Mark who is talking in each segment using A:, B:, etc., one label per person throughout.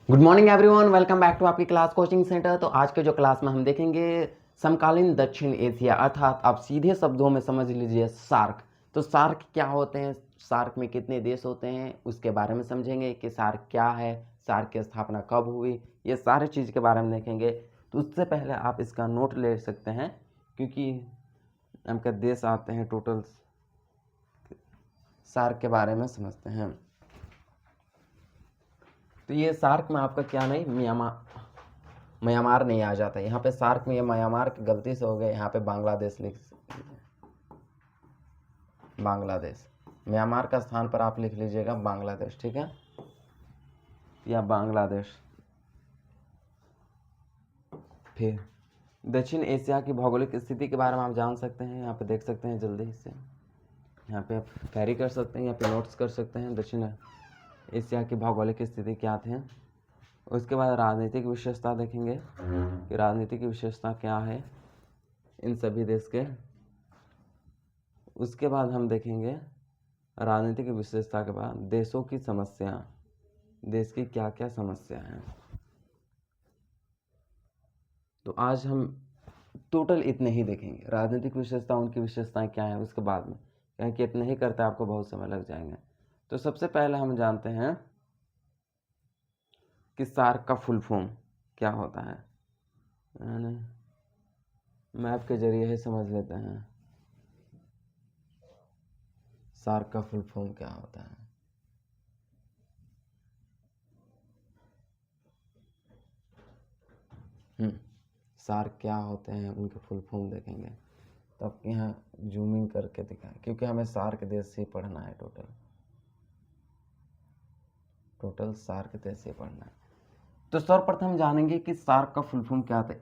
A: Good morning everyone, welcome back to आपकी class coaching centre. तो आज के जो क्लास में हम देखेंगे समकालीन दक्षिण एशिया, अर्थात आप सीधे शब्दों में समझ लीजिए सार्क। तो सार्क क्या होते हैं, सार्क में कितने देश होते हैं, उसके बारे में समझेंगे कि सार्क क्या है, सार्क की स्थापना कब हुई, ये सारे चीज़ के बारे में देखेंगे। तो उससे पहले आप इसका नोट ले सकते हैं, क्योंकि हमके देश आते हैं टोटल। सार्क के बारे में समझते हैं। तो ये सार्क में आपका क्या नहीं, म्यांमार नहीं आ जाता यहाँ पे। सार्क में ये म्यांमार की गलती से हो गया, यहाँ पे बांग्लादेश लिख, बांग्लादेश। म्यांमार का स्थान पर आप लिख लीजिएगा बांग्लादेश, ठीक है, या बांग्लादेश। फिर दक्षिण एशिया की भौगोलिक स्थिति के बारे में आप जान सकते हैं, यहाँ पे देख सकते हैं जल्दी से। यहाँ पे आप कैरी कर सकते हैं, यहाँ पे नोट्स कर सकते हैं दक्षिण एशिया की भौगोलिक स्थिति क्या थे। उसके बाद राजनीतिक विशेषता देखेंगे कि राजनीतिक विशेषता क्या है इन सभी देश के। उसके बाद हम देखेंगे राजनीतिक विशेषता के बाद देशों की समस्या, देश की क्या क्या समस्या हैं। तो आज हम टोटल इतने ही देखेंगे, राजनीतिक विशेषता, उनकी विशेषताएं क्या हैं। उसके बाद में क्योंकि इतने ही करते आपको बहुत समय लग जाएंगे। तो सबसे पहले हम जानते हैं कि सार्क का फुल फॉर्म क्या होता है, यानी मैप के जरिए ही समझ लेते हैं सार्क का फुल फॉर्म क्या होता है। सार्क क्या होते हैं, उनके फुल फॉर्म देखेंगे। तो अब यहाँ जूमिंग करके दिखाएं, क्योंकि हमें सार्क देश ही पढ़ना है, टोटल सार्क देश ही पढ़ना है। तो सर्वप्रथम जानेंगे कि सार्क का फुल फॉर्म क्या होता है।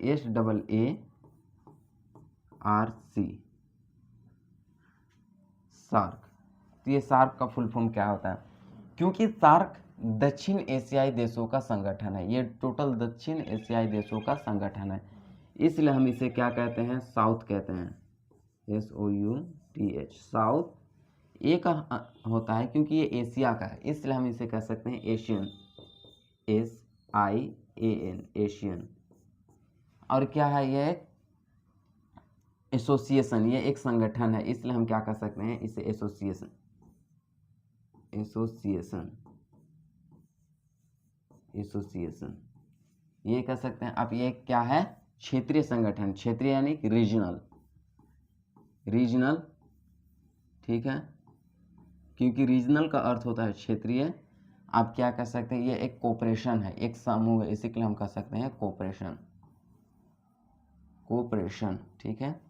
A: SAARC, SAARC. तो ये सार्क का फुल फॉर्म क्या होता है, क्योंकि सार्क दक्षिण एशियाई देशों का संगठन है, ये टोटल दक्षिण एशियाई देशों का संगठन है, इसलिए हम इसे क्या कहते हैं, साउथ कहते हैं, SOUTH, साउथ। एक होता है क्योंकि ये एशिया का है, इसलिए हम इसे कह सकते हैं एशियन, SIAN, एशियन। और क्या है, ये एसोसिएशन, ये एक संगठन है, इसलिए हम क्या कह सकते हैं इसे एसोसिएशन, एसोसिएशन ये कह सकते हैं। अब ये क्या है, क्षेत्रीय संगठन, क्षेत्रीय यानी रीजनल, ठीक है, क्योंकि रीजनल का अर्थ होता है क्षेत्रीय। आप क्या कह सकते हैं, ये एक कोऑपरेशन है, एक समूह है, इसी के लिए हम कह सकते हैं कोऑपरेशन, ठीक है।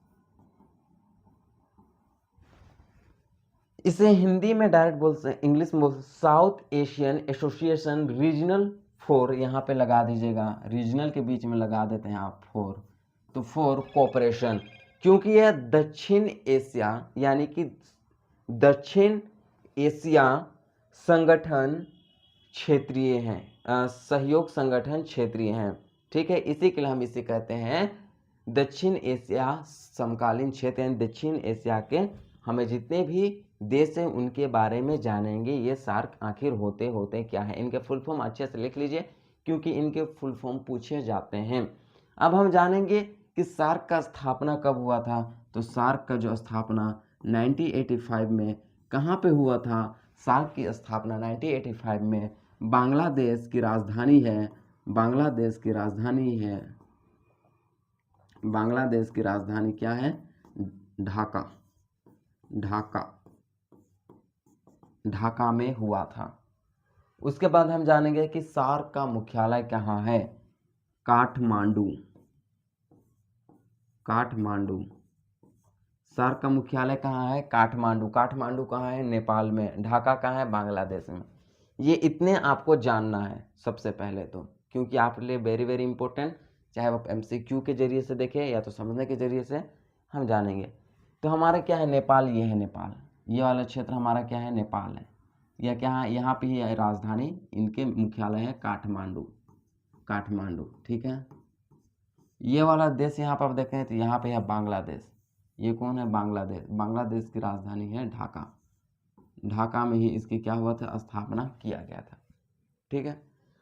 A: इसे हिंदी में डायरेक्ट बोल सकते, इंग्लिश में बोल सकते, साउथ एशियन एसोसिएशन रीजनल 4, यहाँ पे लगा दीजिएगा, रीजनल के बीच में लगा देते हैं आप 4। तो 4 कोऑपरेशन, क्योंकि यह दक्षिण एशिया यानी कि दक्षिण एशिया संगठन क्षेत्रीय हैं, सहयोग संगठन क्षेत्रीय हैं, ठीक है। इसी के लिए हम इसे कहते हैं दक्षिण एशिया समकालीन क्षेत्र, यानी दक्षिण एशिया के हमें जितने भी देश हैं उनके बारे में जानेंगे। ये सार्क आखिर होते होते क्या है, इनके फुल फॉर्म अच्छे से लिख लीजिए, क्योंकि इनके फुल फॉर्म पूछे जाते हैं। अब हम जानेंगे कि सार्क का स्थापना कब हुआ था। तो सार्क का जो स्थापना 1985 में कहाँ पे हुआ था, सार्क की स्थापना 1985 में बांग्लादेश की राजधानी है, बांग्लादेश की राजधानी क्या है, ढाका में हुआ था। उसके बाद हम जानेंगे कि सार्क का मुख्यालय कहाँ है, काठमांडू। सार्क का मुख्यालय कहाँ है, काठमांडू। काठमांडू कहाँ है, नेपाल में। ढाका कहाँ है, बांग्लादेश में। ये इतने आपको जानना है सबसे पहले तो, क्योंकि आपके लिए वेरी वेरी इंपॉर्टेंट, चाहे आप MCQ के जरिए से देखें या तो समझने के जरिए से हम जानेंगे। तो हमारा क्या है, नेपाल, ये है नेपाल, ये वाला क्षेत्र हमारा क्या है, नेपाल है। यह क्या है, यहाँ पे ही राजधानी, इनके मुख्यालय है काठमांडू, ठीक है। ये वाला देश यहाँ पर आप देखें तो यहाँ पे है बांग्लादेश। ये कौन है, बांग्लादेश की राजधानी है ढाका में ही इसकी क्या हुआ था, स्थापना किया गया था, ठीक है।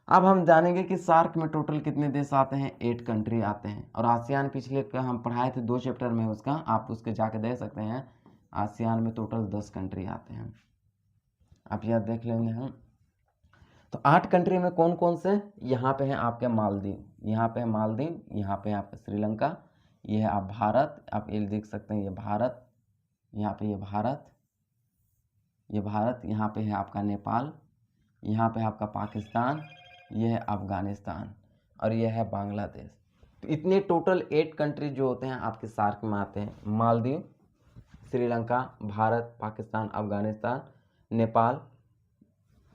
A: अब हम जानेंगे कि सार्क में टोटल कितने देश आते हैं। 8 कंट्री आते हैं। और आसियान पिछले का हम पढ़ाए थे 2 चैप्टर में उसका, आप उसके जाके देख सकते हैं। आसियान में टोटल 10 कंट्री आते हैं, आप यह देख लेंगे हम। तो 8 कंट्री में कौन कौन से, यहाँ पे हैं आपके मालदीव, यहाँ पे है मालदीव, यहाँ पे है आपका श्रीलंका, ये है आप भारत, आप ये देख सकते हैं, ये भारत, यहाँ पे ये भारत, ये भारत, यहाँ पे है आपका नेपाल, यहाँ पे है आपका पाकिस्तान, ये है अफगानिस्तान और ये है बांग्लादेश। तो इतने टोटल 8 कंट्री जो होते हैं आपके सार्क में आते हैं। मालदीव, श्रीलंका, भारत, पाकिस्तान, अफगानिस्तान, नेपाल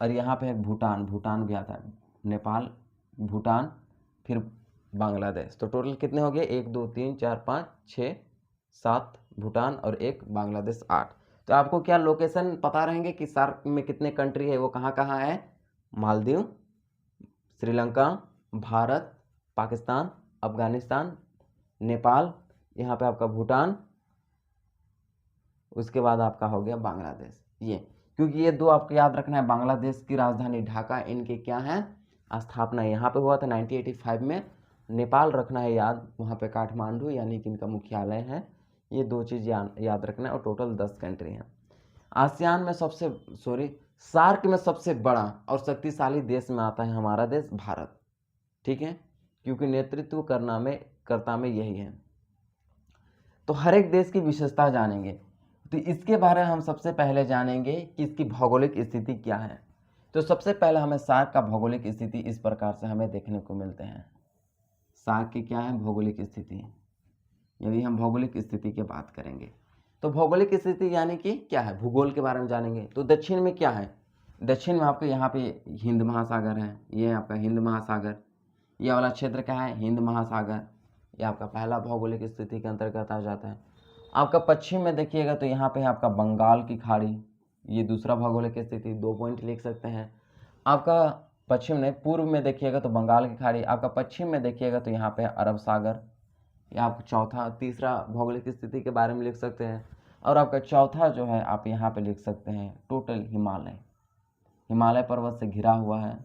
A: और यहाँ पे है भूटान, भूटान भी आता है, नेपाल, भूटान, फिर बांग्लादेश। तो टोटल कितने हो गए, 1 2 3 4 5 6 7 भूटान और 1 बांग्लादेश, 8। तो आपको क्या लोकेशन पता रहेंगे कि सार्क में कितने कंट्री है, वो कहाँ कहाँ है। मालदीव, श्रीलंका, भारत, पाकिस्तान, अफगानिस्तान, नेपाल, यहाँ पे आपका भूटान, उसके बाद आपका हो गया बांग्लादेश। ये क्योंकि ये 2 आपको याद रखना है। बांग्लादेश की राजधानी ढाका, इनके क्या है स्थापना यहाँ पे हुआ था 1985 में। नेपाल रखना है याद, वहाँ पे काठमांडू यानी कि इनका मुख्यालय है। ये 2 चीज़ याद रखना है और टोटल 10 कंट्री हैं। आसियान में सार्क में सबसे बड़ा और शक्तिशाली देश में आता है हमारा देश भारत, ठीक है, क्योंकि नेतृत्व करता में यही है। तो हर एक देश की विशेषता जानेंगे। तो इसके बारे में हम सबसे पहले जानेंगे कि इसकी भौगोलिक स्थिति क्या है। तो सबसे पहले हमें सार्क का भौगोलिक स्थिति इस प्रकार से हमें देखने को मिलते हैं। सार्क की क्या है भौगोलिक स्थिति, यदि हम भौगोलिक स्थिति की बात करेंगे तो भौगोलिक स्थिति यानी कि क्या है, भूगोल के बारे में जानेंगे। तो दक्षिण में क्या है, दक्षिण में आपके यहाँ पे हिंद महासागर है, ये आपका हिंद महासागर, ये वाला क्षेत्र क्या है हिंद महासागर, ये आपका पहला भौगोलिक स्थिति के अंतर्गत आ जाता है। आपका पश्चिम में देखिएगा तो यहाँ पे है आपका बंगाल की खाड़ी, ये दूसरा भौगोलिक स्थिति, 2 पॉइंट लिख सकते हैं। आपका पश्चिम में, पूर्व में देखिएगा तो बंगाल की खाड़ी, आपका पश्चिम में देखिएगा तो यहाँ पे अरब सागर, ये आपका तीसरा भौगोलिक स्थिति के बारे में लिख सकते हैं। और आपका चौथा जो है आप यहाँ पे लिख सकते हैं टोटल हिमालय, हिमालय पर्वत से घिरा हुआ है।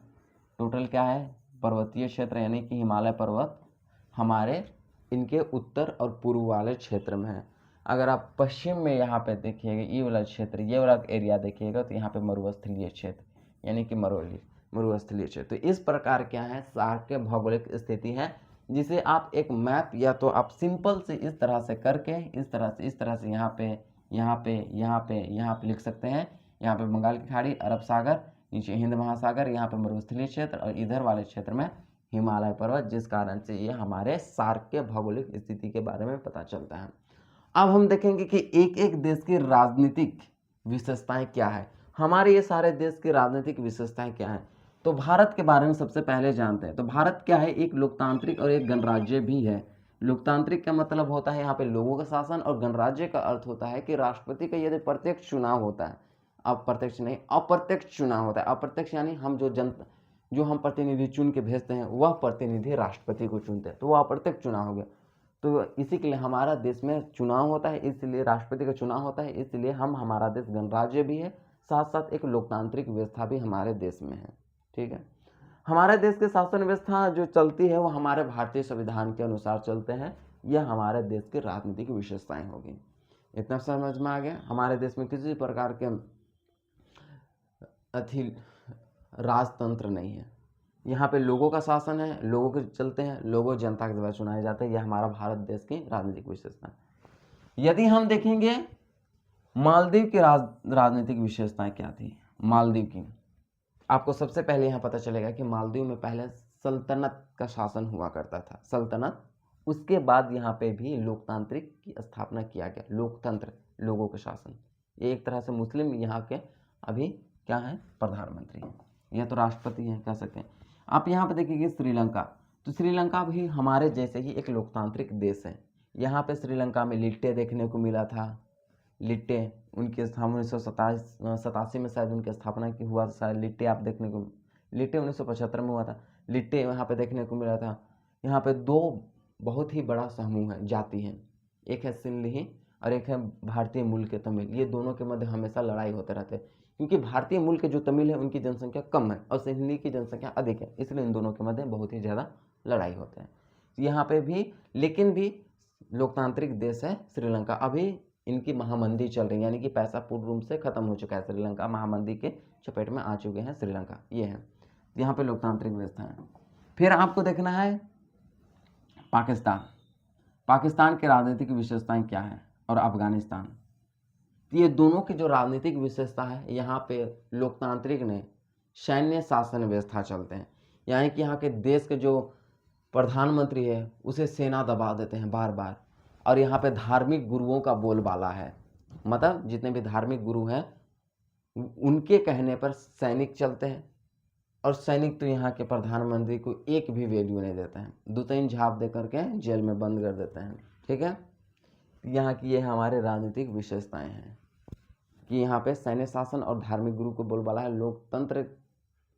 A: टोटल क्या है पर्वतीय क्षेत्र, यानी कि हिमालय पर्वत हमारे इनके उत्तर और पूर्व वाले क्षेत्र में है। अगर आप पश्चिम में यहाँ पे देखिएगा ये वाला क्षेत्र, ये वाला एरिया देखिएगा तो यहाँ पे मरुस्थलीय क्षेत्र यानी कि मरुस्थलीय क्षेत्र। तो इस प्रकार क्या है सार्क के भौगोलिक स्थिति है, जिसे आप एक मैप या तो आप सिंपल से इस तरह से करके इस तरह से यहाँ पे लिख सकते हैं। यहाँ पे बंगाल की खाड़ी, अरब सागर, नीचे हिंद महासागर, यहाँ पे मरुस्थलीय क्षेत्र और इधर वाले क्षेत्र में हिमालय पर्वत, जिस कारण से ये हमारे सार्क के भौगोलिक स्थिति के बारे में पता चलता है। अब हम देखेंगे कि एक एक देश की राजनीतिक विशेषताएं क्या है, हमारे ये सारे देश की राजनीतिक विशेषताएं क्या है। तो भारत के बारे में सबसे पहले जानते हैं। तो भारत क्या है, एक लोकतांत्रिक और एक गणराज्य भी है। लोकतांत्रिक का मतलब होता है यहाँ पे लोगों का शासन, और गणराज्य का अर्थ होता है कि राष्ट्रपति का यदि प्रत्यक्ष चुनाव होता है, अप्रत्यक्ष नहीं, अप्रत्यक्ष चुनाव होता है। अप्रत्यक्ष यानी हम जो हम प्रतिनिधि चुन के भेजते हैं वह प्रतिनिधि राष्ट्रपति को चुनते हैं, तो वह अप्रत्यक्ष चुनाव हो गया। तो इसी के लिए हमारा देश में चुनाव होता है, इसलिए राष्ट्रपति का चुनाव होता है, इसलिए हमारा देश गणराज्य भी है, साथ साथ एक लोकतांत्रिक व्यवस्था भी हमारे देश में है, ठीक है। हमारे देश की शासन व्यवस्था जो चलती है वो हमारे भारतीय संविधान के अनुसार चलते हैं। यह हमारे देश की राजनीतिक विशेषताएं होगी। इतना समझ में आ गया। हमारे देश में किसी प्रकार के राजतंत्र नहीं है, यहाँ पे लोगों का शासन है, लोगों के चलते हैं, लोगों जनता के द्वारा चुनाए जाते हैं। यह हमारा भारत देश की राजनीतिक विशेषता है। यदि हम देखेंगे मालदीव की राजनीतिक विशेषताएं क्या थी, मालदीव की आपको सबसे पहले यहाँ पता चलेगा कि मालदीव में पहले सल्तनत का शासन हुआ करता था, सल्तनत। उसके बाद यहाँ पे भी लोकतांत्रिक की स्थापना किया गया, लोकतंत्र, लोगों का शासन। ये एक तरह से मुस्लिम यहाँ के अभी क्या है प्रधानमंत्री हैं, यह तो राष्ट्रपति हैं कह सकते हैं। आप यहाँ पे देखिए श्रीलंका, तो श्रीलंका भी हमारे जैसे ही एक लोकतांत्रिक देश है। यहाँ पे श्रीलंका में लिट्टे देखने को मिला था, लिट्टे उनके 1987 में शायद उनकी स्थापना की हुआ था, शायद लिट्टे आप देखने को, लिट्टे 1975 में हुआ था, लिट्टे यहाँ पे देखने को मिला था। यहाँ पे 2 बहुत ही बड़ा समूह है, जाति है, एक है सिंहली और एक है भारतीय मूल के तमिल। ये दोनों के मध्य हमेशा लड़ाई होते रहते, क्योंकि भारतीय मूल के जो तमिल है उनकी जनसंख्या कम है और सिंधी की जनसंख्या अधिक है, इसलिए इन दोनों के मध्य बहुत ही ज़्यादा लड़ाई होते हैं। यहाँ पे भी, लेकिन भी लोकतांत्रिक देश है श्रीलंका। अभी इनकी महामंदी चल रही है, यानी कि पैसा पूर्ण रूप से खत्म हो चुका है श्रीलंका, महामंदी के चपेट में आ चुके हैं श्रीलंका, ये है। यहाँ पे लोकतांत्रिक व्यवस्था है। फिर आपको देखना है पाकिस्तान। पाकिस्तान के राजनीतिक विशेषताएं क्या है, और अफगानिस्तान। ये दोनों की जो राजनीतिक विशेषता है, यहाँ पे लोकतांत्रिक ने सैन्य शासन व्यवस्था चलते हैं, यानी कि यहाँ के देश के जो प्रधानमंत्री है उसे सेना दबा देते हैं बार बार, और यहाँ पे धार्मिक गुरुओं का बोलबाला है, मतलब जितने भी धार्मिक गुरु हैं उनके कहने पर सैनिक चलते हैं, और सैनिक तो यहाँ के प्रधानमंत्री को एक भी वैल्यू नहीं देते हैं, 2-3 झाप दे करके जेल में बंद कर देते हैं, ठीक है। यहाँ की ये हमारे राजनीतिक विशेषताएं हैं कि यहाँ पे सैन्य शासन और धार्मिक गुरु को बोलबाला है। लोकतंत्र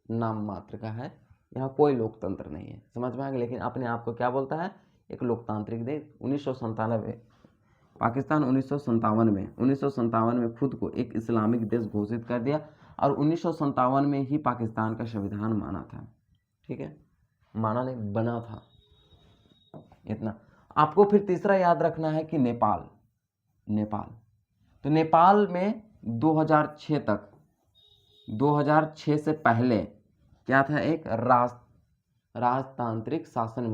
A: नाम मात्र का है, यहाँ कोई लोकतंत्र नहीं है, समझ में आ गया। लेकिन अपने आप को क्या बोलता है, एक लोकतांत्रिक देश। 1997 पाकिस्तान 1957 में खुद को एक इस्लामिक देश घोषित कर दिया, और 1957 में ही पाकिस्तान का संविधान माना था, ठीक है, माना नहीं, बना था, इतना। आपको फिर तीसरा याद रखना है कि नेपाल। तो नेपाल में 2006 तक, 2006 से पहले क्या था, एक राजतांत्रिक शासन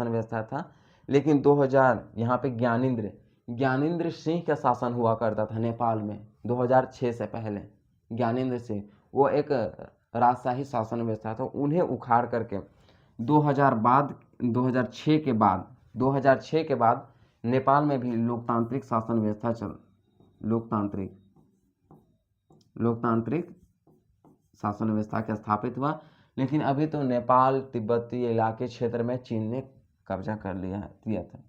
A: व्यवस्था था। लेकिन 2000 यहाँ पे ज्ञानेंद्र सिंह का शासन हुआ करता था नेपाल में 2006 से पहले। ज्ञानेंद्र सिंह वो एक राजशाही शासन व्यवस्था था, उन्हें उखाड़ करके 2006 के बाद नेपाल में भी लोकतांत्रिक शासन व्यवस्था लोकतांत्रिक शासन व्यवस्था का स्थापित हुआ। लेकिन अभी तो नेपाल तिब्बती इलाके क्षेत्र में चीन ने कब्जा कर दिया था।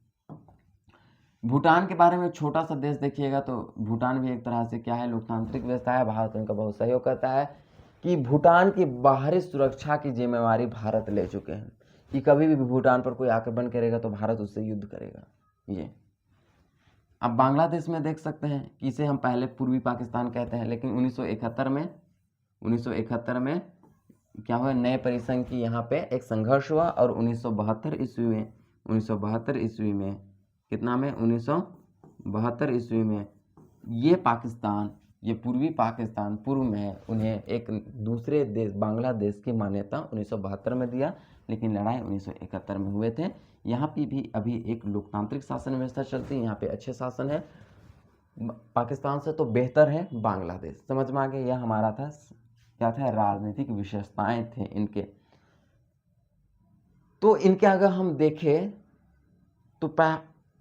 A: भूटान के बारे में छोटा सा देश देखिएगा तो भूटान भी एक तरह से क्या है, लोकतांत्रिक व्यवस्था है। भारत उनका बहुत सहयोग करता है कि भूटान की बाहरी सुरक्षा की जिम्मेवारी भारत ले चुके हैं कि कभी भी भूटान पर कोई आक्रमण करेगा तो भारत उससे युद्ध करेगा। ये अब बांग्लादेश में देख सकते हैं कि इसे हम पहले पूर्वी पाकिस्तान कहते हैं, लेकिन 1971 में क्या हुआ, नए परिसंघ की यहाँ पे एक संघर्ष हुआ, और 1972 ईस्वी में कितना में 1972 ईस्वी में ये पाकिस्तान, ये पूर्वी पाकिस्तान पूर्व में है, उन्हें एक दूसरे देश बांग्लादेश की मान्यता 1972 में दिया, लेकिन लड़ाई 1971 में हुए थे। यहाँ पे भी अभी एक लोकतांत्रिक शासन व्यवस्था चलती है, यहाँ पे अच्छे शासन है। पाकिस्तान से तो बेहतर है बांग्लादेश, समझ में आ गया। यह हमारा था, क्या था, राजनीतिक विशेषताएं थे इनके। तो इनके अगर हम देखें तो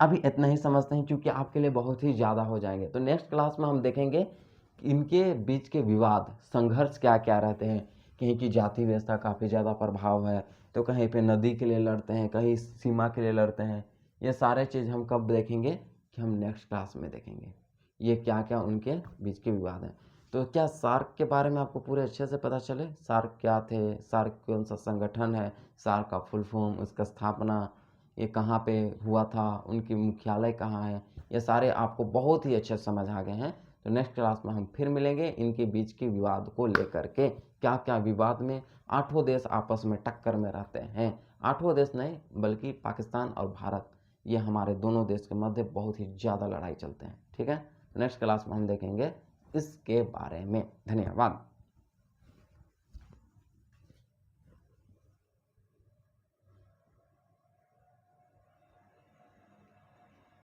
A: अभी इतना ही समझते हैं, क्योंकि आपके लिए बहुत ही ज़्यादा हो जाएंगे। तो नेक्स्ट क्लास में हम देखेंगे कि इनके बीच के विवाद, संघर्ष क्या क्या रहते हैं। कहीं की जाति व्यवस्था काफ़ी ज़्यादा प्रभाव है, तो कहीं पे नदी के लिए लड़ते हैं, कहीं सीमा के लिए लड़ते हैं। ये सारे चीज़ हम कब देखेंगे, कि हम नेक्स्ट क्लास में देखेंगे ये क्या क्या उनके बीच के विवाद हैं। तो क्या सार्क के बारे में आपको पूरे अच्छे से पता चले, सार्क क्या थे, सार्क कौन सा संगठन है, सार्क का फुल फॉर्म, उसका स्थापना, ये कहाँ पे हुआ था, उनकी मुख्यालय कहाँ है, ये सारे आपको बहुत ही अच्छे समझ आ गए हैं। तो नेक्स्ट क्लास में हम फिर मिलेंगे इनके बीच के विवाद को लेकर के, क्या क्या विवाद में 8 देश आपस में टक्कर में रहते हैं। 8 देश नहीं बल्कि पाकिस्तान और भारत, ये हमारे दोनों देश के मध्य बहुत ही ज़्यादा लड़ाई चलते हैं, ठीक है। नेक्स्ट क्लास में हम देखेंगे इसके बारे में। धन्यवाद।